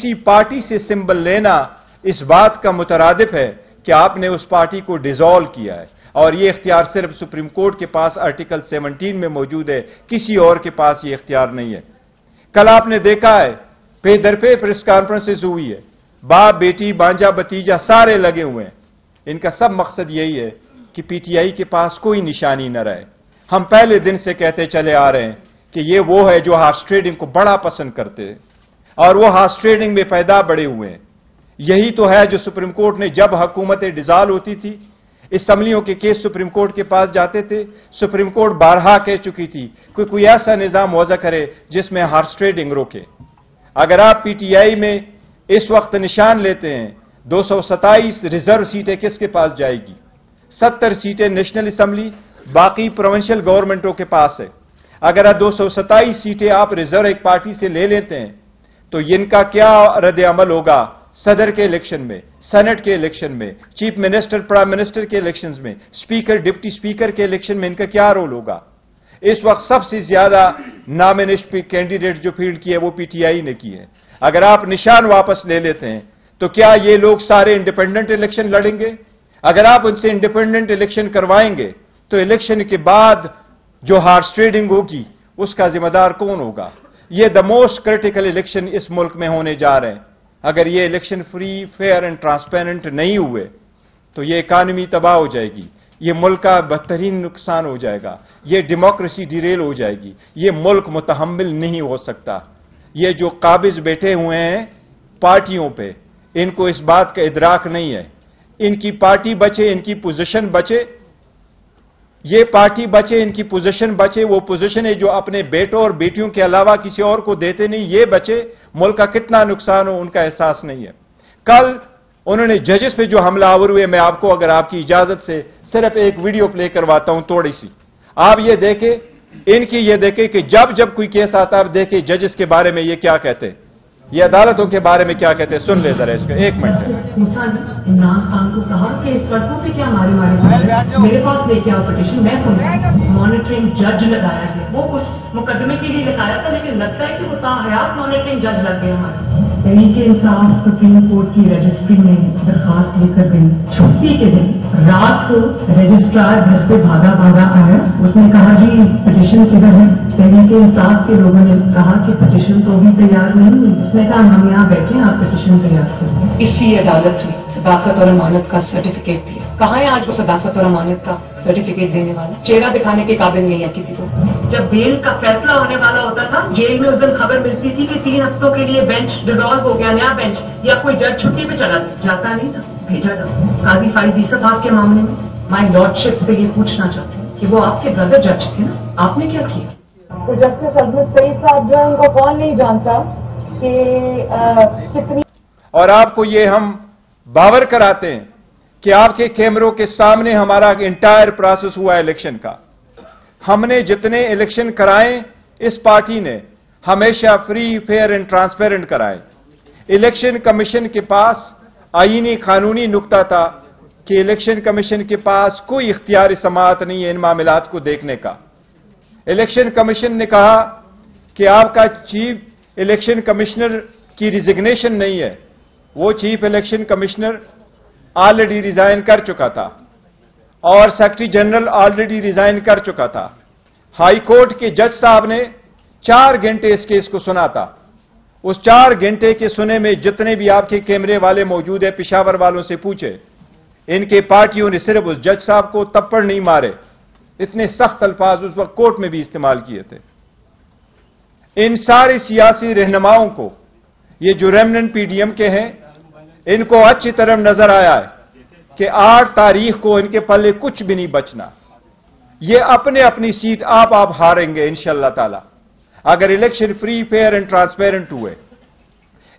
किसी पार्टी से सिंबल लेना इस बात का मुतरादिफ है कि आपने उस पार्टी को डिसॉल्व किया है, और ये इख्तियार सिर्फ सुप्रीम कोर्ट के पास आर्टिकल 17 में मौजूद है, किसी और के पास ये इख्तियार नहीं है। कल आपने देखा है पे दर पे प्रेस कॉन्फ्रेंसेस हुई है, बाप बेटी भांजा भतीजा सारे लगे हुए हैं। इनका सब मकसद यही है कि पीटीआई के पास कोई निशानी न रहे। हम पहले दिन से कहते चले आ रहे हैं कि ये वो है जो हॉर्स ट्रेडिंग को बड़ा पसंद करते हैं, और वो हॉर्स ट्रेडिंग में पैदा बड़े हुए हैं। यही तो है जो सुप्रीम कोर्ट ने, जब हुकूमतें डिसॉल्व होती थी, असम्बलियों के केस सुप्रीम कोर्ट के पास जाते थे, सुप्रीम कोर्ट बारहा कह चुकी थी कि कोई ऐसा निजाम वज़ा करे जिसमें हॉर्स ट्रेडिंग रोके। अगर आप पीटीआई में इस वक्त निशान लेते हैं, 227 रिजर्व सीटें किसके पास जाएगी? 70 सीटें नेशनल असम्बली, बाकी प्रोविंशियल गवर्नमेंटों के पास है। अगर 227 सीटें आप रिजर्व एक पार्टी से ले लेते हैं तो इनका क्या रद्द अमल होगा सदर के इलेक्शन में, सेनेट के इलेक्शन में, चीफ मिनिस्टर प्राइम मिनिस्टर के इलेक्शंस में, स्पीकर डिप्टी स्पीकर के इलेक्शन में इनका क्या रोल होगा? इस वक्त सबसे ज्यादा नॉमिनेशन कैंडिडेट जो फील्ड की है वो पीटीआई ने की है। अगर आप निशान वापस ले लेते हैं तो क्या ये लोग सारे इंडिपेंडेंट इलेक्शन लड़ेंगे? अगर आप उनसे इंडिपेंडेंट इलेक्शन करवाएंगे तो इलेक्शन के बाद जो हॉर्स ट्रेडिंग होगी उसका जिम्मेदार कौन होगा? ये द मोस्ट क्रिटिकल इलेक्शन इस मुल्क में होने जा रहे हैं। अगर ये election free, fair and transparent नहीं हुए तो ये इकानमी तबाह हो जाएगी, ये मुल्क का बदतरीन नुकसान हो जाएगा, ये डेमोक्रेसी डिरेल हो जाएगी, ये मुल्क मुतहम्मिल नहीं हो सकता। ये जो काबिज बैठे हुए हैं पार्टियों पे, इनको इस बात का इदराक नहीं है। इनकी पार्टी बचे, इनकी पोजीशन बचे, ये पार्टी बचे, इनकी पोजीशन बचे, वो पोजीशन है जो अपने बेटों और बेटियों के अलावा किसी और को देते नहीं, ये बचे, मुल्क का कितना नुकसान हो उनका एहसास नहीं है। कल उन्होंने जजेस पे जो हमलावर हुए, मैं आपको अगर आपकी इजाजत से सिर्फ एक वीडियो प्ले करवाता हूं थोड़ी सी, आप ये देखें, इनकी ये देखें कि जब जब कोई केस आता है, आप देखें जजेस के बारे में ये क्या कहते हैं, ये अदालतों के बारे में क्या कहते हैं। सुन ले जरा इसका, एक मिनट। इमरान खान को कहा कि सड़कों पे क्या मारे मेरे पास लेके आओ पिटीशन, मैं सुनूंगा। मॉनिटरिंग जज लगाया गया, वो कुछ मुकदमे के लिए लगाया था, लेकिन लगता है कि वो ताहयात मॉनिटरिंग जज लग गए हमारे। तहरीक इंसाफ सुप्रीम कोर्ट की रजिस्ट्री में दरखास्त लेकर गई। छुट्टी के दिन रात को रजिस्ट्रार घर से भागा भागा आया, उसने कहा जी पिटीशन किधर है? तहरीक इंसाफ के लोगों ने कहा कि पिटीशन तो अभी तैयार नहीं है। उसने कहा हम यहाँ बैठे हैं, आप पिटीशन तैयार करें। इसी अदालत ने सदाकत और अमानत का सर्टिफिकेट दिया। कहाँ है आज वो सदाकत और अमानत का सर्टिफिकेट देने वाला? चेहरा दिखाने के काबिल नहीं है किसी को। जब बेल का फैसला होने वाला होता था, जेल में उस दिन खबर मिलती थी कि 3 हफ्तों के लिए बेंच डिसॉल्व हो गया, नया बेंच, या कोई जज छुट्टी पे चला जाता नहीं था, भेजा था। काजी फाइज ईसफ साहब के मामले में माई लॉर्डशिप से ये पूछना चाहते हैं कि वो आपके ब्रदर जज थे ना, आपने क्या किया? तो जस्टिस अब्दुल सईद साहब जो है उनको कौन नहीं जानता कि कितनी। और आपको ये हम बावर कराते हैं कि आपके कैमरों के सामने हमारा इंटायर प्रोसेस हुआ इलेक्शन का। हमने जितने इलेक्शन कराए इस पार्टी ने हमेशा फ्री, फेयर एंड ट्रांसपेरेंट कराए। इलेक्शन कमीशन के पास आईनी कानूनी नुक्ता था कि इलेक्शन कमीशन के पास कोई इख्तियार समाअत नहीं है इन मामलात को देखने का। इलेक्शन कमीशन ने कहा कि आपका चीफ इलेक्शन कमिश्नर की रिजिग्नेशन नहीं है, वो chief election commissioner already resign कर चुका था और सेक्रेटरी जनरल ऑलरेडी रिजाइन कर चुका था। हाई कोर्ट के जज साहब ने 4 घंटे इस केस को सुना था। उस 4 घंटे के सुने में जितने भी आपके कैमरे वाले मौजूद है, पेशावर वालों से पूछे, इनके पार्टियों ने सिर्फ उस जज साहब को तप्पड़ नहीं मारे, इतने सख्त अल्फाज उस वक्त कोर्ट में भी इस्तेमाल किए थे। इन सारे सियासी रहनुमाओं को, ये जो रेमनेंट पीडीएम के हैं, इनको अच्छी तरह नजर आया है कि 8 तारीख को इनके पल्ले कुछ भी नहीं बचना। ये अपने अपनी सीट आप हारेंगे इंशाअल्लाह ताला अगर election free, fair and transparent हुए।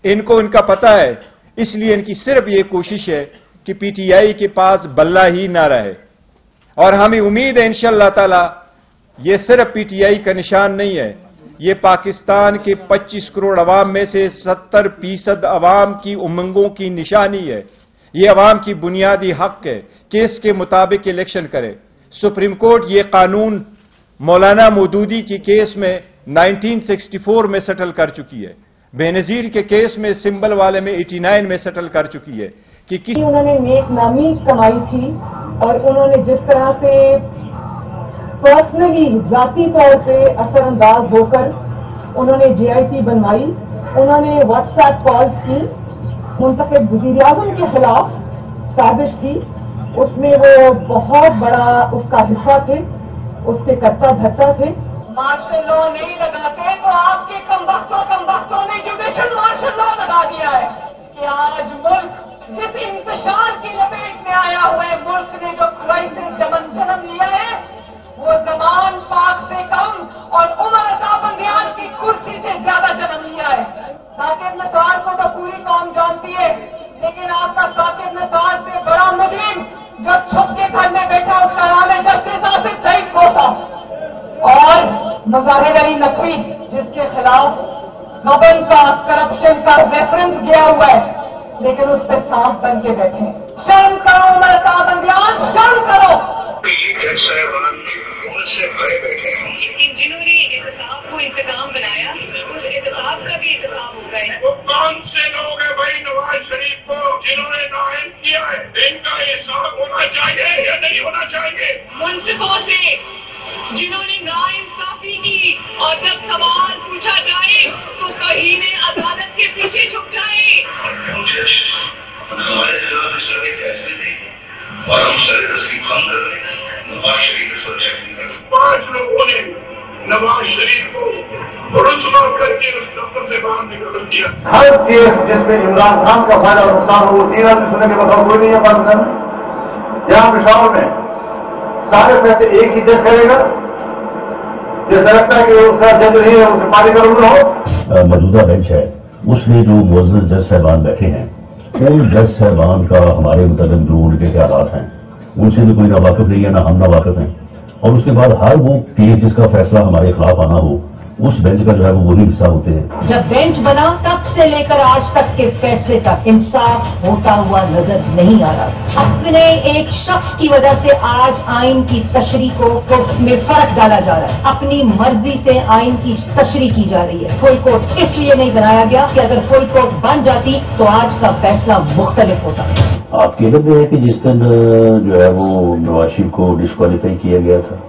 इनको इनका पता है, इसलिए इनकी सिर्फ ये कोशिश है कि पीटीआई के पास बल्ला ही ना रहे। और हमें उम्मीद है इंशाअल्लाह ताला ये सिर्फ पीटीआई का निशान नहीं है, ये पाकिस्तान के 25 करोड़ अवाम में से 70% अवाम की उमंगों की निशानी है। ये अवाम की बुनियादी हक है कि इसके मुताबिक इलेक्शन करे। सुप्रीम कोर्ट ये कानून मौलाना मौदूदी की केस में 1964 में सेटल कर चुकी है। बेनजीर के केस में सिंबल वाले में 89 में सेटल कर चुकी है कि किस उन्होंने नेक नामी कमाई थी और उन्होंने जिस तरह से पर्सनली ذاتی तौर पे असरअंदाज होकर उन्होंने JIT बनवाई, उन्होंने व्हाट्सएप कॉल्स की, मुंतखब वज़ीर-ए-आज़म के खिलाफ साजिश की, उसमें वो बहुत बड़ा उसका हिस्सा थे, उसके कर्ता धर्ता थे। मार्शल लॉ नहीं लगाते तो आपके कमबख्तों ने जुडिशल मार्शल लॉ लगा दिया है कि आज मुल्क जिस इंतशार की लपेट में आया हुआ है, मुल्क ने जो क्राइसिस जन्म लिया है वो जमान पाक से कम और उमर अता बंदियान की कुर्सी से ज्यादा जन्म लिया है। साकिब नसार को तो पूरी कौम जानती है, लेकिन आपका साकिब नसार से बड़ा मुजरिम जो छुप के घर में बैठा उसका नाम है जस्टिस आसिफ सईद कोसा, और मुजाहिर अली नकवी जिसके खिलाफ गबन का करप्शन का रेफरेंस गया हुआ है, लेकिन उस पर सांप बन के बैठे। शर्म करो उमर अता बंदियान, शर्म करो। से भरे बैठे हैं, लेकिन जिन्होंने एहतसाब को इंतजाम बनाया उस एहतसाब का भी इंतजाम हो गए। वो कौन से लोग हैं भाई नवाज शरीफ को जिन्होंने नाइल किया है, इनका हिसाब होना चाहिए या नहीं होना चाहिए? मुंसिफों से जिन्होंने नाइंसाफी की और जब सवाल पूछा जाए तो कहीं ने अदालत के पीछे छुप जाए। हमारे खिलाफ इस तरह फैसले थे और हम सरे तस्लीम बंद कर रहे हैं। नवाज शरीफ पर चेक नहीं कर, 5 लोगों ने नवाज शरीफ को रुसवा करके उस दफ्तर से बाहर निकल दिया। हर केस जिसमें इमरान खान का फायदा नुकसान हो, 3 आदमी सुनने के बताओ कोई नहीं है पाकिस्तान में। यहाँ पिशावर में सारे पैसे एक ही जज करेगा, जैसा लगता है कि उसका जज नहीं है उसे पारी का रूल हो। मौजूदा बेंच है उसमें जो मुअज़्ज़ज़ जज साहबान बैठे हैं, उन जज साहबान का हमारे मुताबिक जो उनके क्या हालात हैं उनसे भी कोई ना वाकिफ नहीं है, ना हम ना वाकिफ हैं। और उसके बाद हर वो केस जिसका फैसला हमारे खिलाफ आना हो उस बेंच का जो है वो वही हिस्सा होते हैं। जब बेंच बना तब से लेकर आज तक के फैसले तक इंसाफ होता हुआ नजर नहीं आ रहा। अपने एक शख्स की वजह से आज आइन की तशरीह को में फर्क डाला जा रहा है, अपनी मर्जी से आइन की तशरीह की जा रही है। फुल कोर्ट इसलिए नहीं बनाया गया कि अगर फुल कोर्ट बन जाती तो आज का फैसला मुख्तलिफ होता। आपकी नजर में है कि जिस दिन जो है वो नवाज शरीफ को डिस्क्वालीफाई किया गया था,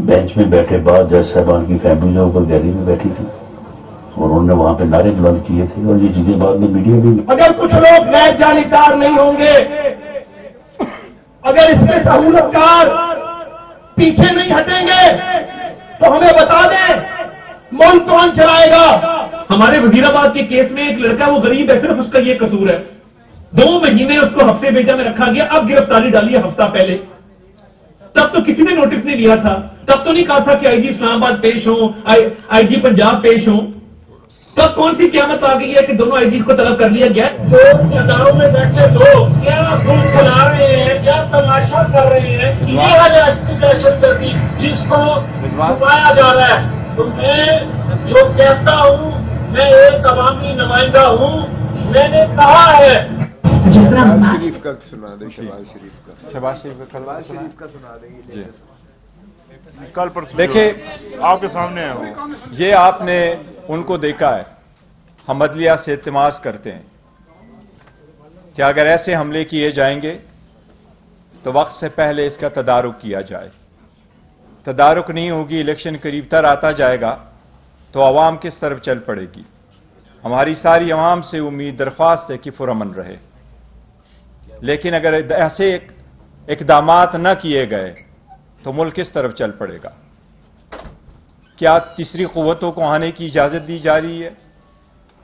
बेंच में बैठे बाद जज साहबान की फैमिली जो ऊपर गैलरी में बैठी थी और उन्होंने वहां पे नारे बुलंद किए थे और ये चीजें बाद में मीडिया में। अगर कुछ लोग गैर जानिकार नहीं होंगे, अगर इसमें सहूलतकार पीछे नहीं हटेंगे तो हमें बता दें मुल्क कौन चलाएगा। हमारे वजीराबाद के केस में एक लड़का वो गरीब है, सिर्फ उसका ये कसूर है, 2 महीने उसको हफ्ते बेजा में रखा गया, अब गिरफ्तारी डाली है हफ्ता पहले। तब तो किसी ने नोटिस नहीं लिया था, तब तो नहीं कहा था कि आईजी इस्लामाबाद पेश हो, आईजी पंजाब पेश हो। तब कौन सी क़यामत आ गई है कि दोनों आईजी को तलब कर लिया गया। जो अदारों में बैठे लोग क्या धूम चला रहे हैं, क्या तमाशा कर रहे हैं, ये है दहशतगर्दी जिसको छुपाया जा रहा है। तो मैं जो कहता हूँ, मैं एक अवामी नुमाइंदा हूँ, मैंने कहा है। शहबाज शरीफ का सुना देंगे। कल पर देखिए आपके सामने है वो, ये आपने उनको देखा है, हम अदलिया से इल्तिमास करते हैं कि अगर ऐसे हमले किए जाएंगे तो वक्त से पहले इसका तदारुक किया जाए। तदारुक नहीं होगी, इलेक्शन करीब तर आता जाएगा तो आवाम किस तरफ चल पड़ेगी। हमारी सारी आवाम से उम्मीद दरख्वास्त है कि पुरअमन रहे, लेकिन अगर ऐसे इकदामात न किए गए तो मुल्क किस तरफ चल पड़ेगा। क्या तीसरी क़ुव्वतों को आने की इजाज़त दी जा रही है?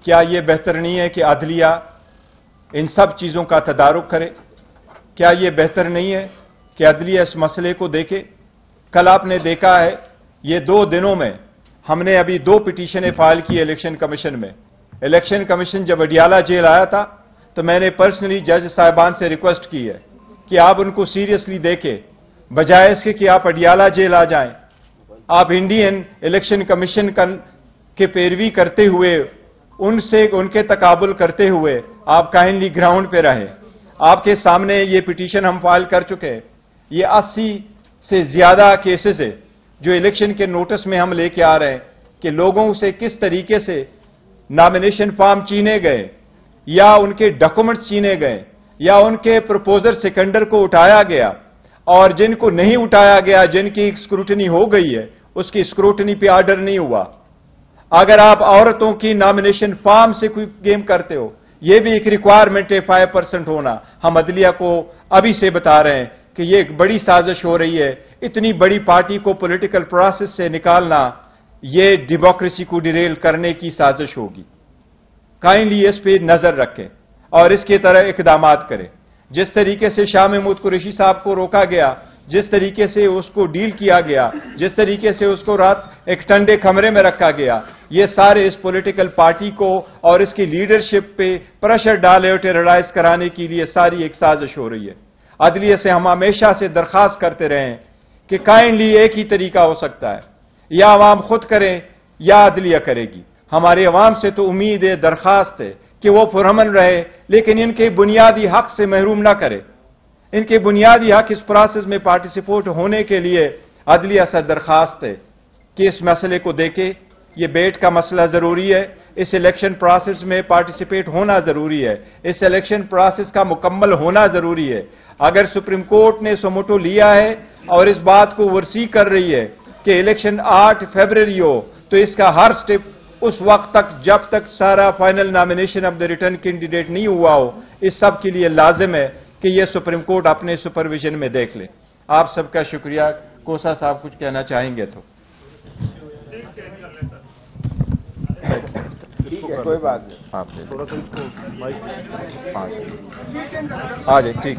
क्या यह बेहतर नहीं है कि अदलिया इन सब चीज़ों का तदारुक करे? क्या यह बेहतर नहीं है कि अदलिया इस मसले को देखे? कल आपने देखा है, ये 2 दिनों में हमने अभी 2 पिटीशनें फाइल की इलेक्शन कमीशन में। इलेक्शन कमीशन जब अडियाला जेल आया था तो मैंने पर्सनली जज साहिबान से रिक्वेस्ट की है कि आप उनको सीरियसली देखें, बजाय इसके कि आप अडियाला जेल आ जाएं। आप इंडियन इलेक्शन कमीशन के पैरवी करते हुए, उनसे उनके तकाबुल करते हुए आप काइंडली ग्राउंड पे रहे। आपके सामने ये पिटीशन हम फाइल कर चुके हैं। ये 80 से ज्यादा केसेस है जो इलेक्शन के नोटिस में हम लेके आ रहे हैं कि लोगों से किस तरीके से नॉमिनेशन फॉर्म छीने गए या उनके डॉक्यूमेंट्स छीने गए या उनके प्रपोजर सेकेंडर को उठाया गया, और जिनको नहीं उठाया गया, जिनकी स्क्रूटनी हो गई है, उसकी स्क्रूटनी पे ऑर्डर नहीं हुआ। अगर आप औरतों की नॉमिनेशन फॉर्म से कोई गेम करते हो, यह भी एक रिक्वायरमेंट है 5% होना। हम अदलिया को अभी से बता रहे हैं कि यह एक बड़ी साजिश हो रही है। इतनी बड़ी पार्टी को पॉलिटिकल प्रोसेस से निकालना, यह डेमोक्रेसी को डिरेल करने की साजिश होगी। काइंडली इस पे नजर रखें और इसके तरह इकदाम करें। जिस तरीके से शाह महमूद कुरैशी साहब को रोका गया, जिस तरीके से उसको डील किया गया, जिस तरीके से उसको रात एक ठंडे कमरे में रखा गया, ये सारे इस पॉलिटिकल पार्टी को और इसकी लीडरशिप पे प्रेशर डाले और टेरराइज कराने के लिए सारी एक साजिश हो रही है। अदलिया से हम हमेशा से दरख्वास्त करते रहे हैं कि काइंडली एक ही तरीका हो सकता है, या आवाम खुद करें या अदलिया करेगी। हमारी अवाम से तो उम्मीद है, दरख्वास्त है कि वो पुरअमन रहे, लेकिन इनके बुनियादी हक से महरूम ना करे। इनके बुनियादी हक इस प्रोसेस में पार्टिसिपेट होने के लिए अदलिया से दरख्वास्त है कि इस मसले को देखे। ये बेट का मसला जरूरी है, इस इलेक्शन प्रोसेस में पार्टिसिपेट होना जरूरी है, इस इलेक्शन प्रोसेस का मुकम्मल होना जरूरी है। अगर सुप्रीम कोर्ट ने सुमोटो लिया है और इस बात को वर्सी कर रही है कि इलेक्शन 8 फरवरी हो, तो इसका हर स्टेप उस वक्त तक, जब तक सारा final nomination of the return candidate नहीं हुआ हो, इस सब के लिए लाजिम है कि यह सुप्रीम कोर्ट अपने सुपरविजन में देख ले। आप सबका शुक्रिया। कोसा साहब कुछ कहना चाहेंगे तो ठीक है, कोई बात नहीं। आप थोड़ा सा आ जाए, ठीक।